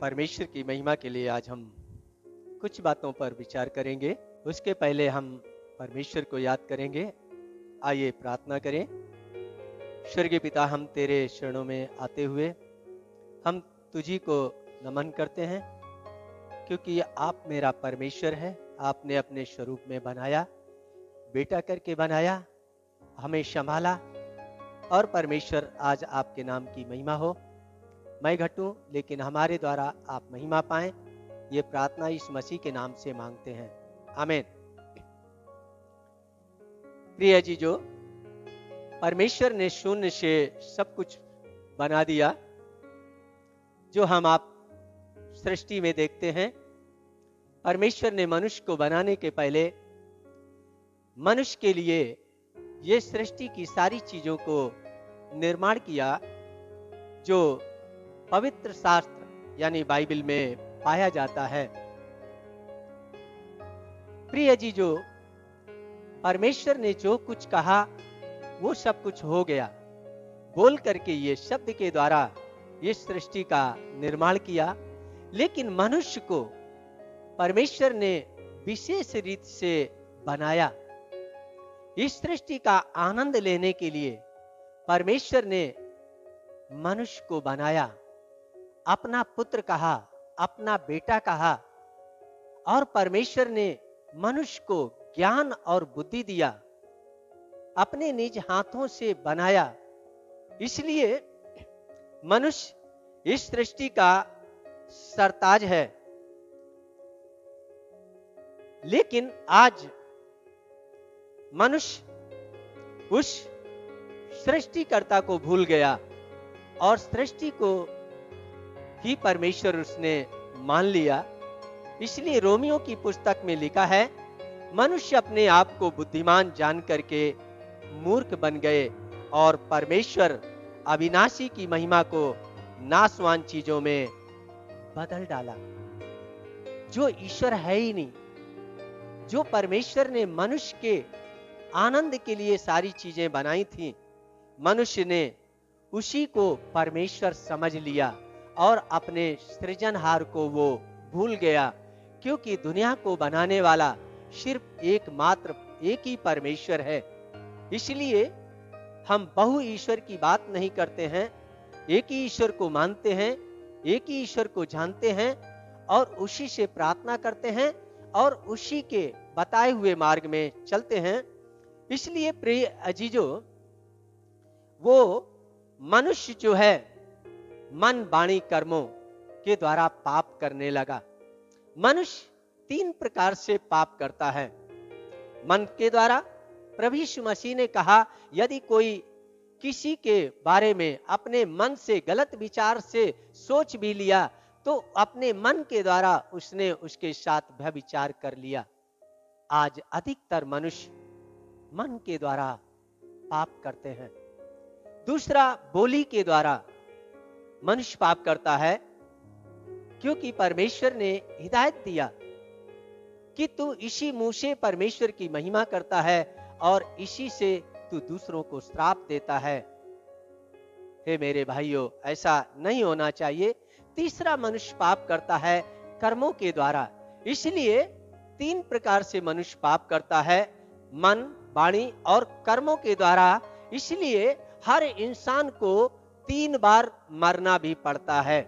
परमेश्वर की महिमा के लिए आज हम कुछ बातों पर विचार करेंगे। उसके पहले हम परमेश्वर को याद करेंगे। आइए प्रार्थना करें। स्वर्गीय पिता, हम तेरे चरणों में आते हुए हम तुझी को नमन करते हैं, क्योंकि आप मेरा परमेश्वर है। आपने अपने स्वरूप में बनाया, बेटा करके बनाया, हमें संभाला। और परमेश्वर, आज आपके नाम की महिमा हो। मैं घटूं लेकिन हमारे द्वारा आप महिमा पाएं, ये प्रार्थना इस मसीह के नाम से मांगते हैं, आमीन। प्रिय जीजो, परमेश्वर ने शून्य से सब कुछ बना दिया। जो हम आप सृष्टि में देखते हैं, परमेश्वर ने मनुष्य को बनाने के पहले मनुष्य के लिए ये सृष्टि की सारी चीजों को निर्माण किया, जो पवित्र शास्त्र यानी बाइबल में पाया जाता है। प्रिय जीजो, परमेश्वर ने जो कुछ कहा वो सब कुछ हो गया। बोल करके ये शब्द के द्वारा ये सृष्टि का निर्माण किया, लेकिन मनुष्य को परमेश्वर ने विशेष रीत से बनाया। इस सृष्टि का आनंद लेने के लिए परमेश्वर ने मनुष्य को बनाया, अपना पुत्र कहा, अपना बेटा कहा। और परमेश्वर ने मनुष्य को ज्ञान और बुद्धि दिया, अपने निज हाथों से बनाया। इसलिए मनुष्य इस सृष्टि का सरताज है। लेकिन आज मनुष्य उस सृष्टिकर्ता को भूल गया और सृष्टि को ही परमेश्वर उसने मान लिया। इसलिए रोमियो की पुस्तक में लिखा है, मनुष्य अपने आप को बुद्धिमान जान करके मूर्ख बन गए और परमेश्वर अविनाशी की महिमा को नाशवान चीजों में बदल डाला। जो ईश्वर है ही नहीं, जो परमेश्वर ने मनुष्य के आनंद के लिए सारी चीजें बनाई थी, मनुष्य ने उसी को परमेश्वर समझ लिया और अपने सृजनहार को वो भूल गया, क्योंकि दुनिया को बनाने वाला सिर्फ एकमात्र एक ही परमेश्वर है। इसलिए हम बहु ईश्वर की बात नहीं करते हैं, एक ही ईश्वर को मानते हैं, एक ही ईश्वर को जानते हैं और उसी से प्रार्थना करते हैं और उसी के बताए हुए मार्ग में चलते हैं। इसलिए प्रिय अजीजो, वो मनुष्य जो है मन वाणी कर्मों के द्वारा पाप करने लगा। मनुष्य 3 प्रकार से पाप करता है। मन के द्वारा, प्रभु यीशु मसीह ने कहा, यदि कोई किसी के बारे में अपने मन से गलत विचार से सोच भी लिया तो अपने मन के द्वारा उसने उसके साथ व्यभिचार कर लिया। आज अधिकतर मनुष्य मन के द्वारा पाप करते हैं। दूसरा, बोली के द्वारा मनुष्य पाप करता है, क्योंकि परमेश्वर ने हिदायत दिया कि तू इसी मुंह से परमेश्वर की महिमा करता है और इसी से तू दूसरों को श्राप देता है। हे मेरे भाइयों, ऐसा नहीं होना चाहिए। तीसरा, मनुष्य पाप करता है कर्मों के द्वारा। इसलिए 3 प्रकार से मनुष्य पाप करता है, मन, वाणी और कर्मों के द्वारा। इसलिए हर इंसान को 3 बार मरना भी पड़ता है।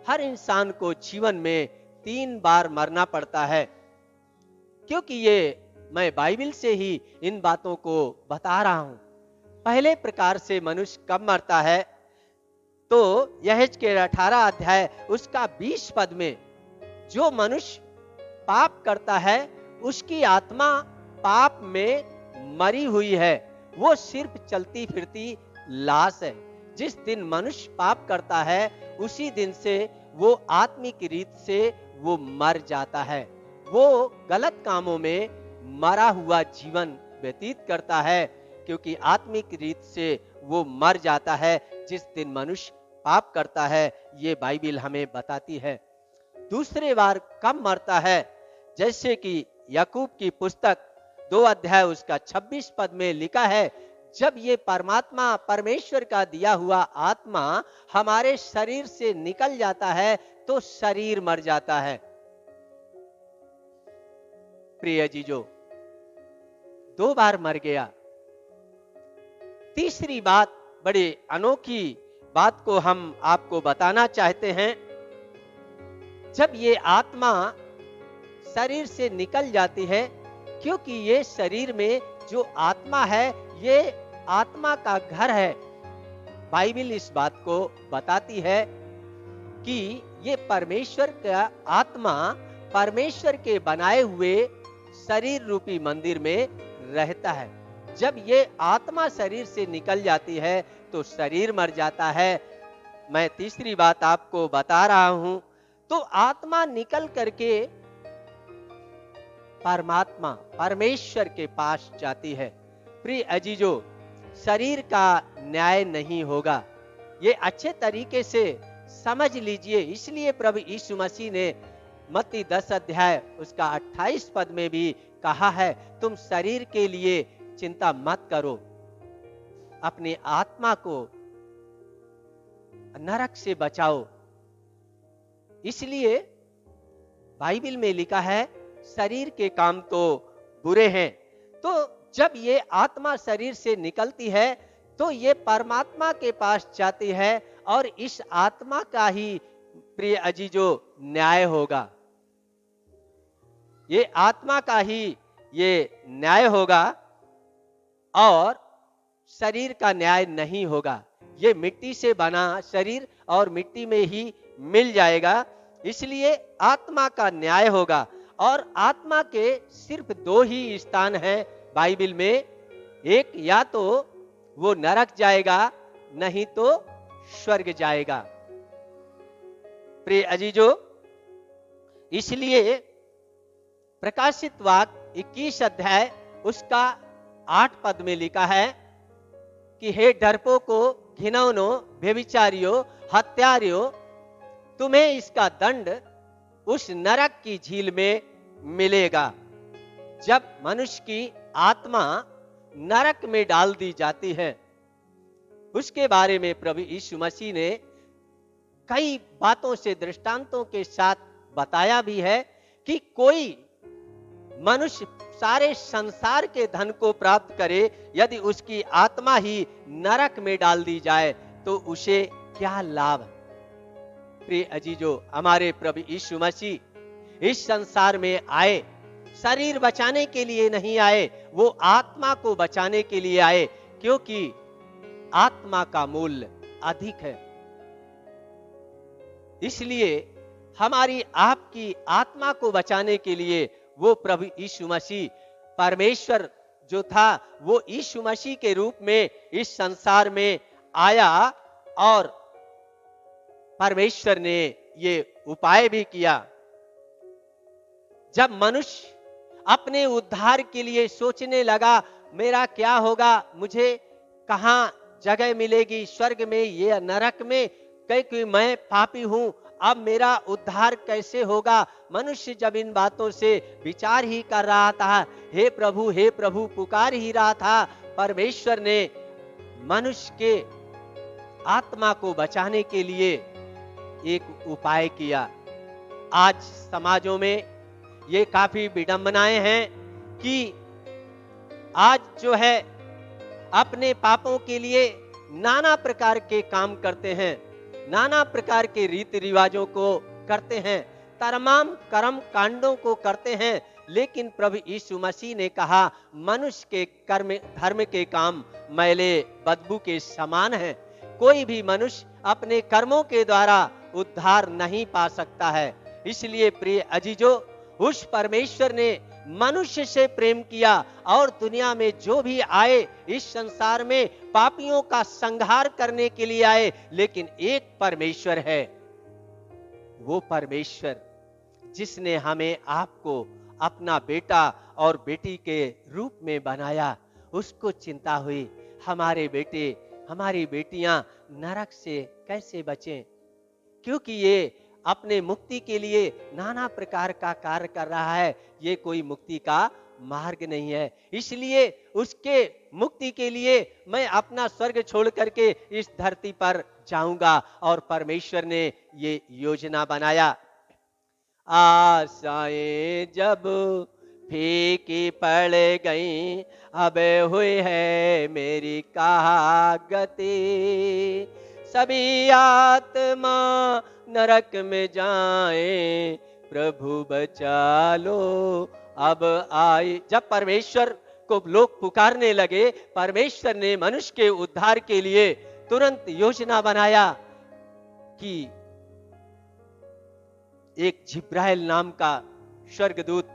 हर इंसान को जीवन में 3 बार मरना पड़ता है, क्योंकि ये मैं बाइबल से ही इन बातों को बता रहा हूं। पहले प्रकार से मनुष्य कब मरता है, तो यहेजकेल 18 अध्याय उसका 20 पद में, जो मनुष्य पाप करता है उसकी आत्मा पाप में मरी हुई है, वो सिर्फ चलती फिरती लाश है। जिस दिन मनुष्य पाप करता है उसी दिन से वो आत्मिक रीत से वो मर जाता है। वो गलत कामों में मरा हुआ जीवन व्यतीत करता है, क्योंकि आत्मिक रीत से वो मर जाता है जिस दिन मनुष्य पाप करता है। ये बाइबल हमें बताती है। दूसरे बार कब मरता है, जैसे कि याकूब की पुस्तक 2 अध्याय उसका 26 पद में लिखा है, जब ये परमात्मा परमेश्वर का दिया हुआ आत्मा हमारे शरीर से निकल जाता है तो शरीर मर जाता है। प्रिय जीजो, 2 बार मर गया। तीसरी बात, बड़ी अनोखी बात को हम आपको बताना चाहते हैं। जब ये आत्मा शरीर से निकल जाती है, क्योंकि ये शरीर में जो आत्मा है ये आत्मा का घर है। बाइबल इस बात को बताती है कि ये परमेश्वर का आत्मा परमेश्वर के बनाए हुए शरीर रूपी मंदिर में रहता है। जब ये आत्मा शरीर से निकल जाती है तो शरीर मर जाता है। मैं तीसरी बात आपको बता रहा हूं। तो आत्मा निकल करके परमात्मा परमेश्वर के पास जाती है। प्रिय अजीजो, शरीर का न्याय नहीं होगा, ये अच्छे तरीके से समझ लीजिए। इसलिए प्रभु यीशु मसीह ने मत्ती 10 अध्याय उसका 28 पद में भी कहा है, तुम शरीर के लिए चिंता मत करो, अपने आत्मा को नरक से बचाओ। इसलिए बाइबल में लिखा है शरीर के काम तो बुरे हैं। तो जब ये आत्मा शरीर से निकलती है तो ये परमात्मा के पास जाती है और इस आत्मा का ही प्रिय अजीजो न्याय होगा। ये आत्मा का ही ये न्याय होगा और शरीर का न्याय नहीं होगा। ये मिट्टी से बना शरीर और मिट्टी में ही मिल जाएगा। इसलिए आत्मा का न्याय होगा। और आत्मा के सिर्फ 2 ही स्थान हैं बाइबल में, एक या तो वो नरक जाएगा, नहीं तो स्वर्ग जाएगा। प्रिय अजीजो, इसलिए प्रकाशित वाक्य 21 अध्याय उसका 8 पद में लिखा है कि हे डरपोको, घिनौनो, व्यभिचारियों, हत्यारियों, तुम्हें इसका दंड उस नरक की झील में मिलेगा। जब मनुष्य की आत्मा नरक में डाल दी जाती है, उसके बारे में प्रभु यीशु मसीह ने कई बातों से, दृष्टांतों के साथ बताया भी है कि कोई मनुष्य सारे संसार के धन को प्राप्त करे, यदि उसकी आत्मा ही नरक में डाल दी जाए तो उसे क्या लाभ। प्रिय अजीजो, हमारे प्रभु यीशु मसीह इस संसार में आए, शरीर बचाने के लिए नहीं आए, वो आत्मा को बचाने के लिए आए, क्योंकि आत्मा का मूल्य अधिक है। इसलिए हमारी आपकी आत्मा को बचाने के लिए वो प्रभु यीशु मसीह, परमेश्वर जो था वो यीशु मसीह के रूप में इस संसार में आया और परमेश्वर ने ये उपाय भी किया। जब मनुष्य अपने उद्धार के लिए सोचने लगा, मेरा क्या होगा, मुझे कहां जगह मिलेगी, स्वर्ग में या नरक में, क्योंकि मैं पापी हूं, अब मेरा उद्धार कैसे होगा। मनुष्य जब इन बातों से विचार ही कर रहा था, हे प्रभु पुकार ही रहा था, परमेश्वर ने मनुष्य के आत्मा को बचाने के लिए एक उपाय किया। आज समाजों में ये काफी विडंबनाएं हैं कि आज जो है अपने पापों के लिए नाना प्रकार के काम करते हैं, नाना प्रकार के रीति रिवाजों को करते हैं, तमाम कर्म कांडों को करते हैं। लेकिन प्रभु यीशु मसीह ने कहा, मनुष्य के कर्म धर्म के काम मैले बदबू के समान हैं। कोई भी मनुष्य अपने कर्मों के द्वारा उद्धार नहीं पा सकता है। इसलिए प्रिय अजीजो, उस परमेश्वर ने मनुष्य से प्रेम किया और दुनिया में जो भी आए, इस संसार में पापियों का संहार करने के लिए आए। लेकिन एक परमेश्वर है, वो परमेश्वर जिसने हमें आपको अपना बेटा और बेटी के रूप में बनाया, उसको चिंता हुई हमारे बेटे हमारी बेटियां नरक से कैसे बचें, क्योंकि ये अपने मुक्ति के लिए नाना प्रकार का कार्य कर रहा है। ये कोई मुक्ति का मार्ग नहीं है, इसलिए उसके मुक्ति के लिए मैं अपना स्वर्ग छोड़ करके इस धरती पर जाऊंगा। और परमेश्वर ने ये योजना बनाया। आशाएं जब फीकी पड़ गई, अब हुई है मेरी कहाँ गति। सभी आत्मा नरक में जाए, प्रभु बचा लो अब आई। जब परमेश्वर को लोग पुकारने लगे, परमेश्वर ने मनुष्य के उद्धार के लिए तुरंत योजना बनाया कि एक जिब्राइल नाम का स्वर्गदूत,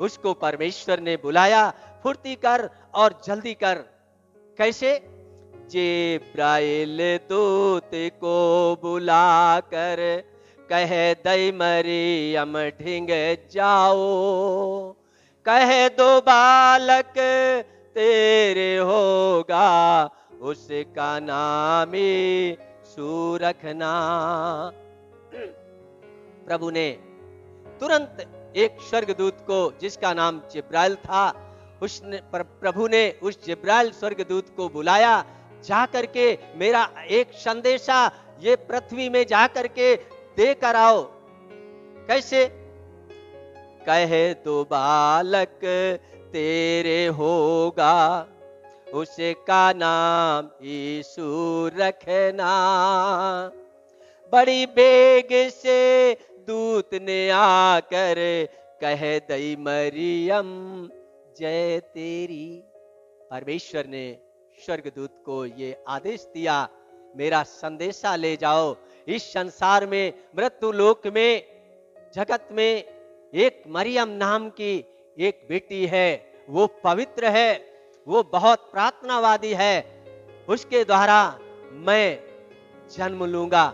उसको परमेश्वर ने बुलाया, फुर्ती कर और जल्दी कर। कैसे? जिब्राइल दूत को बुलाकर कह दई मरियम ढिंग जाओ, कह दो बालक तेरे होगा, उसका नाम यीशु रखना। प्रभु ने तुरंत एक स्वर्गदूत को, जिसका नाम जिब्राइल था, उसने प्रभु ने उस जिब्राइल स्वर्गदूत को बुलाया, जा करके मेरा एक संदेशा ये पृथ्वी में जा करके दे कर आओ। कैसे? कहे तो बालक तेरे होगा, उसका नाम यीशु रखना। बड़ी बेग से दूत ने आकर कह दई मरियम जय तेरी। परमेश्वर ने स्वर्गदूत को ये आदेश दिया, मेरा संदेशा ले जाओ। इस संसार में, मृत्यु लोक में, जगत में एक मरियम नाम की एक बेटी है, वो पवित्र है, वो बहुत प्रार्थनावादी है। उसके द्वारा मैं जन्म लूंगा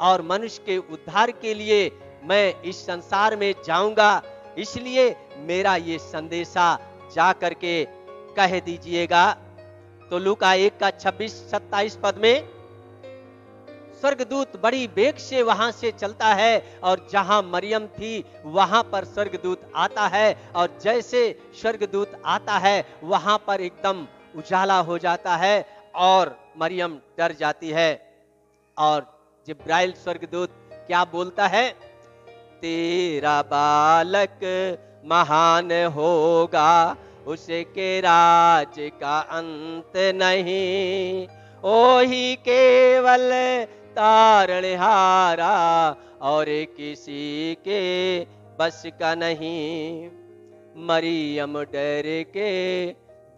और मनुष्य के उद्धार के लिए मैं इस संसार में जाऊंगा। इसलिए मेरा ये संदेशा जा करके कह दीजिएगा। तो लूका 1 का 26-27 पद में स्वर्गदूत बड़ी वेग से वहां से चलता है और जहां मरियम थी वहां पर स्वर्गदूत आता है, और जैसे स्वर्गदूत आता है वहां पर एकदम उजाला हो जाता है और मरियम डर जाती है। और जिब्राइल स्वर्गदूत क्या बोलता है? तेरा बालक महान होगा, उसके राज का अंत नहीं, ओ ही केवल तारणहारा और किसी के बस का नहीं। मरियम डर के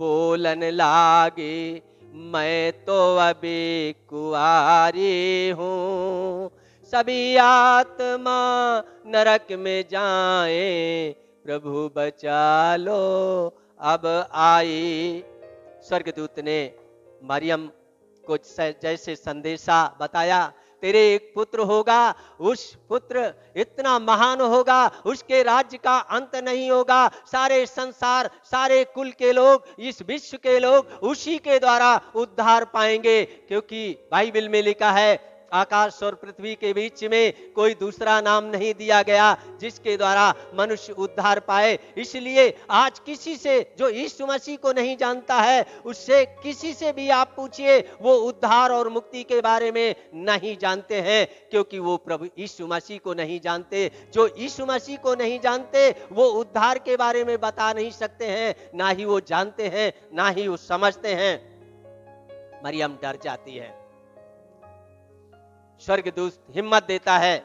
बोलन लागे, मैं तो अभी कुआरी हूँ, सभी आत्मा नरक में जाए, प्रभु बचा लो अब आई। स्वर्गदूत ने मरियम को जैसे संदेशा बताया, तेरे एक पुत्र होगा, उस पुत्र इतना महान होगा, उसके राज्य का अंत नहीं होगा। सारे संसार, सारे कुल के लोग, इस विश्व के लोग उसी के द्वारा उद्धार पाएंगे, क्योंकि बाइबल में लिखा है आकाश और पृथ्वी के बीच में कोई दूसरा नाम नहीं दिया गया जिसके द्वारा मनुष्य उद्धार पाए। इसलिए आज किसी से जो यीशु मसीह को नहीं जानता है, उससे किसी से भी आप पूछिए, वो उद्धार और मुक्ति के बारे में नहीं जानते हैं, क्योंकि वो प्रभु यीशु मसीह को नहीं जानते। जो यीशु मसीह को नहीं जानते वो उद्धार के बारे में बता नहीं सकते हैं, ना ही वो जानते हैं, ना ही वो समझते हैं। मरियम डर जाती है। स्वर्गदूत हिम्मत देता है।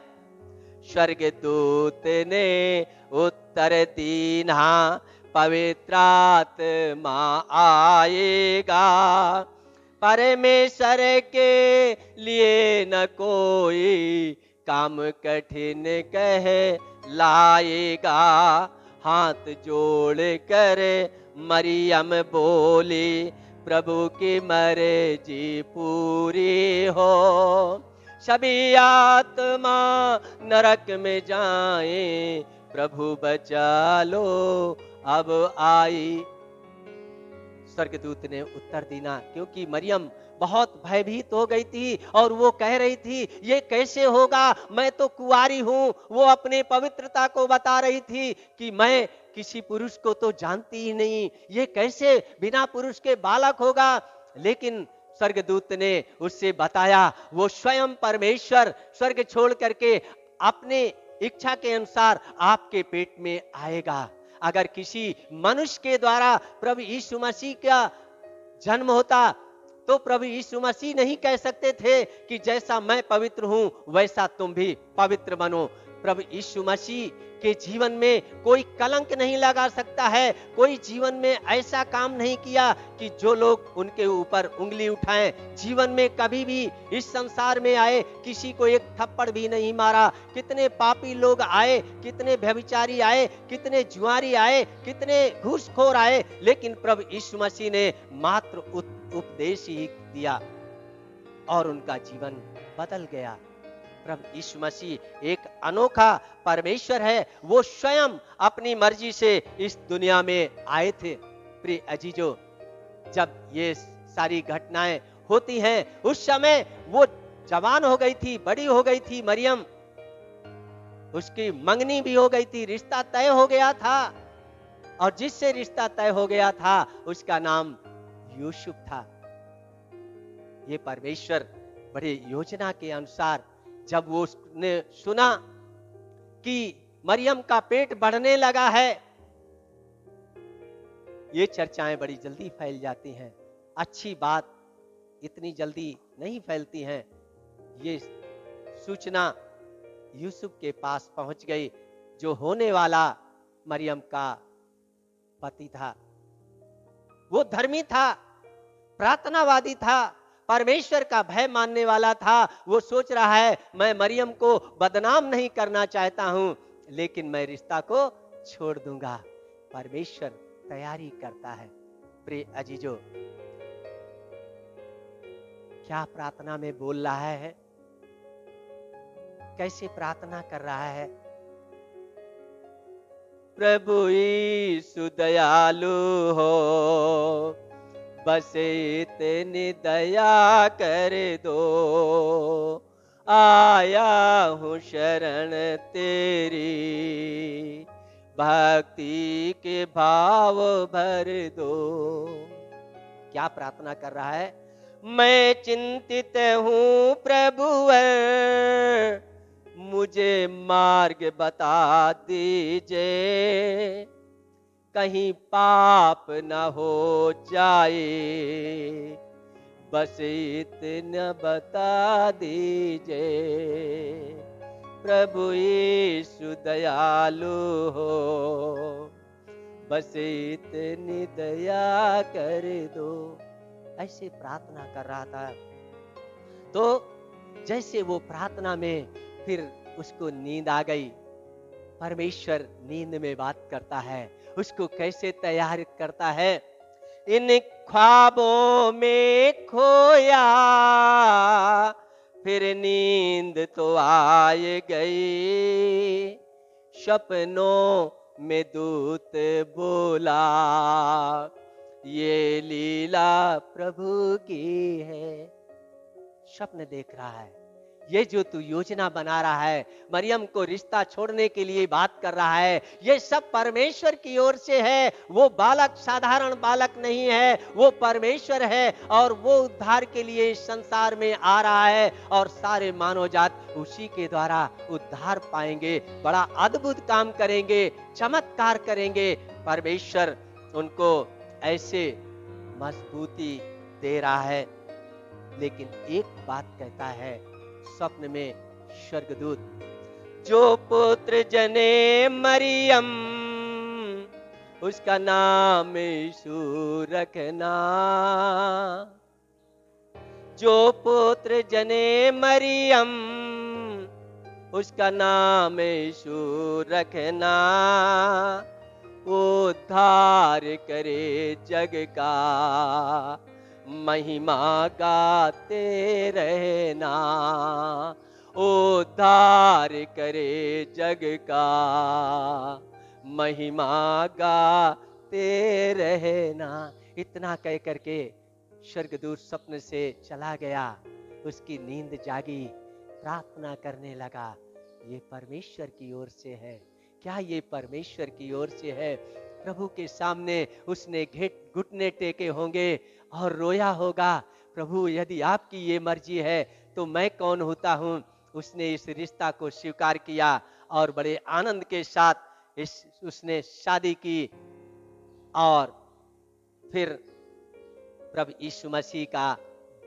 स्वर्गदूत ने उत्तर दीना, पवित्र आत्मा आएगा, परमेश्वर के लिए न कोई काम कठिन कह लाएगा। हाथ जोड़ कर मरियम बोली, प्रभु की मर्जी पूरी हो, सभी आत्मा नरक में जाए, प्रभु बचा लो अब आई। स्वर्गदूत ने उत्तर दिया, क्योंकि मरियम बहुत भयभीत हो गई थी और वो कह रही थी ये कैसे होगा, मैं तो कुंवारी हूं। वो अपने पवित्रता को बता रही थी कि मैं किसी पुरुष को तो जानती ही नहीं, ये कैसे बिना पुरुष के बालक होगा। लेकिन स्वर्गदूत ने उससे बताया वो स्वयं परमेश्वर स्वर्ग छोड़ करके अपने इच्छा के अनुसार आपके पेट में आएगा। अगर किसी मनुष्य के द्वारा प्रभु यीशु मसीह का जन्म होता तो प्रभु यीशु मसीह नहीं कह सकते थे कि जैसा मैं पवित्र हूं वैसा तुम भी पवित्र बनो। प्रभु यीशु मसीह के जीवन में कोई कलंक नहीं लगा सकता है, कोई जीवन में ऐसा काम नहीं किया कि जो लोग उनके ऊपर उंगली उठाएं। जीवन में कभी भी इस संसार में आए किसी को एक थप्पड़ भी नहीं मारा। कितने पापी लोग आए, कितने व्यभिचारी आए, कितने जुआरी आए, कितने घूसखोर आए, लेकिन प्रभु यीशु मसीह ने मात्र उपदेश ही दिया और उनका जीवन बदल गया। प्रभु यीशु मसीह एक अनोखा परमेश्वर है, वो स्वयं अपनी मर्जी से इस दुनिया में आए थे। प्रिय अजीजों, जब ये सारी घटनाएं होती हैं उस समय वो जवान हो गई थी, बड़ी हो गई थी मरियम, उसकी मंगनी भी हो गई थी, रिश्ता तय हो गया था और जिससे रिश्ता तय हो गया था उसका नाम यूसुफ था। ये परमेश्वर बड़े योजना के अनुसार जब वो उसने सुना कि मरियम का पेट बढ़ने लगा है, ये चर्चाएं बड़ी जल्दी फैल जाती हैं। अच्छी बात इतनी जल्दी नहीं फैलती हैं। ये सूचना यूसुफ के पास पहुंच गई, जो होने वाला मरियम का पति था। वो धर्मी था, प्रार्थनावादी था, परमेश्वर का भय मानने वाला था। वो सोच रहा है मैं मरियम को बदनाम नहीं करना चाहता हूं, लेकिन मैं रिश्ता को छोड़ दूंगा। परमेश्वर तैयारी करता है। प्रिय अजीजों, क्या प्रार्थना में बोल रहा है, कैसे प्रार्थना कर रहा है? प्रभु यीशु दयालु हो, बस इतनी दया कर दो, आया हूँ शरण तेरी, भक्ति के भाव भर दो। क्या प्रार्थना कर रहा है? मैं चिंतित हूँ प्रभुवर, मुझे मार्ग बता दीजिए, कहीं पाप न हो जाए, बस इतना बता दीजिए। प्रभु यीशु दयालु हो, बस इतनी दया कर दो। ऐसे प्रार्थना कर रहा था। तो जैसे वो प्रार्थना में फिर उसको नींद आ गई। परमेश्वर नींद में बात करता है, उसको कैसे तैयार करता है। इन ख्वाबों में खोया, फिर नींद तो आए गई, सपनों में दूत बोला, ये लीला प्रभु की है। स्वप्न देख रहा है, ये जो तू योजना बना रहा है, मरियम को रिश्ता छोड़ने के लिए बात कर रहा है, ये सब परमेश्वर की ओर से है। वो बालक साधारण बालक नहीं है, वो परमेश्वर है और वो उद्धार के लिए इस संसार में आ रहा है और सारे मानव जात उसी के द्वारा उद्धार पाएंगे, बड़ा अद्भुत काम करेंगे, चमत्कार करेंगे। परमेश्वर उनको ऐसे मजबूती दे रहा है। लेकिन एक बात कहता है स्वप्न में स्वर्गदूत, जो पुत्र जने मरियम, उसका नाम यीशु रखना। जो पुत्र जने मरियम, उसका नाम यीशु रखना। उद्धार करे जग का, महिमा गाते रहना। उद्धार करे जग का, महिमा गाते रहना। इतना कह करके स्वर्गदूत स्वप्न से चला गया। उसकी नींद जागी, प्रार्थना करने लगा, ये परमेश्वर की ओर से है क्या? ये परमेश्वर की ओर से है। प्रभु के सामने उसने घुटने टेके होंगे और रोया होगा, प्रभु यदि आपकी ये मर्जी है तो मैं कौन होता हूँ। उसने इस रिश्ता को स्वीकार किया और बड़े आनंद के साथ उसने शादी की। और फिर प्रभु यीशु मसीह का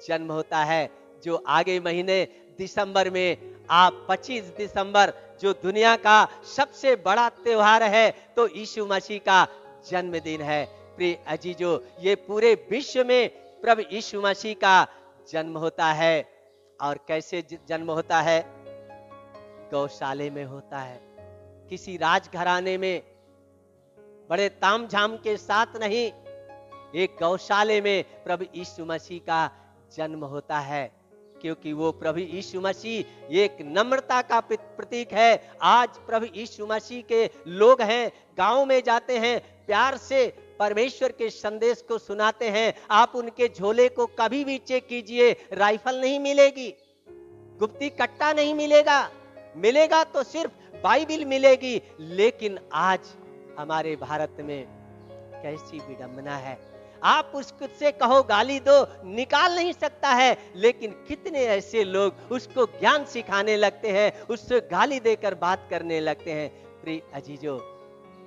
जन्म होता है, जो आगे महीने दिसंबर में, आप 25 दिसंबर जो दुनिया का सबसे बड़ा त्योहार है, तो यीशु मसीह का जन्मदिन है। प्रिय अजीजों, ये पूरे विश्व में प्रभु यीशु मसीह का जन्म होता है। और कैसे जन्म होता है? गौशाले में होता है, किसी राजघराने में, बड़े तामझाम के साथ नहीं, एक गौशाले में प्रभु यीशु मसीह का जन्म होता है। क्योंकि वो प्रभु यीशु मसीह एक नम्रता का प्रतीक है। आज प्रभु यीशु मसीह के लोग हैं, गांव में जाते हैं, प्यार से परमेश्वर के संदेश को सुनाते हैं। आप उनके झोले को कभी भी चेक कीजिए, राइफल नहीं मिलेगी, गुप्ती कट्टा नहीं मिलेगा, मिलेगा तो सिर्फ बाइबिल मिलेगी। लेकिन आज हमारे भारत में कैसी विडंबना है। आप उससे कहो गाली दो, निकाल नहीं सकता है। लेकिन कितने ऐसे लोग उसको ज्ञान सिखाने लगते हैं, उससे गाली देकर बात करने लगते हैं। प्रिय अजीजों,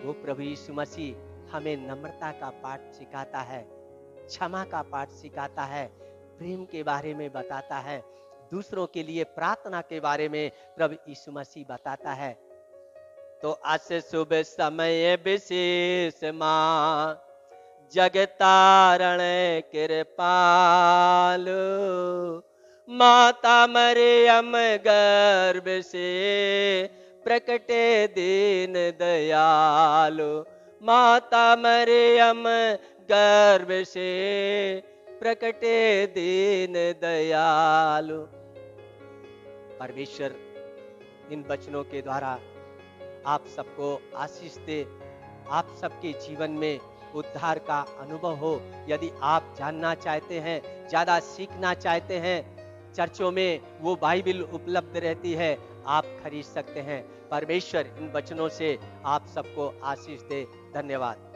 वो प्रभु यीशु मसीह हमें नम्रता का पाठ सिखाता है, क्षमा का पाठ सिखाता है, प्रेम के बारे में बताता है, दूसरों के लिए प्रार्थना के बारे में प्रभु यीशु मसीह बताता है। तो आज शुभ समय विशेष मां जगतारण कृपालु, माता मरियम गर्भ से प्रकटे दीन दयालु, माता मरियम गर्भ से प्रकटे दीन दयालु। परमेश्वर इन वचनों के द्वारा आप सबको आशीष दे, आप सबके जीवन में उद्धार का अनुभव हो। यदि आप जानना चाहते हैं, ज्यादा सीखना चाहते हैं, चर्चों में वो बाइबिल उपलब्ध रहती है, आप खरीद सकते हैं। परमेश्वर इन वचनों से आप सबको आशीष दे। धन्यवाद।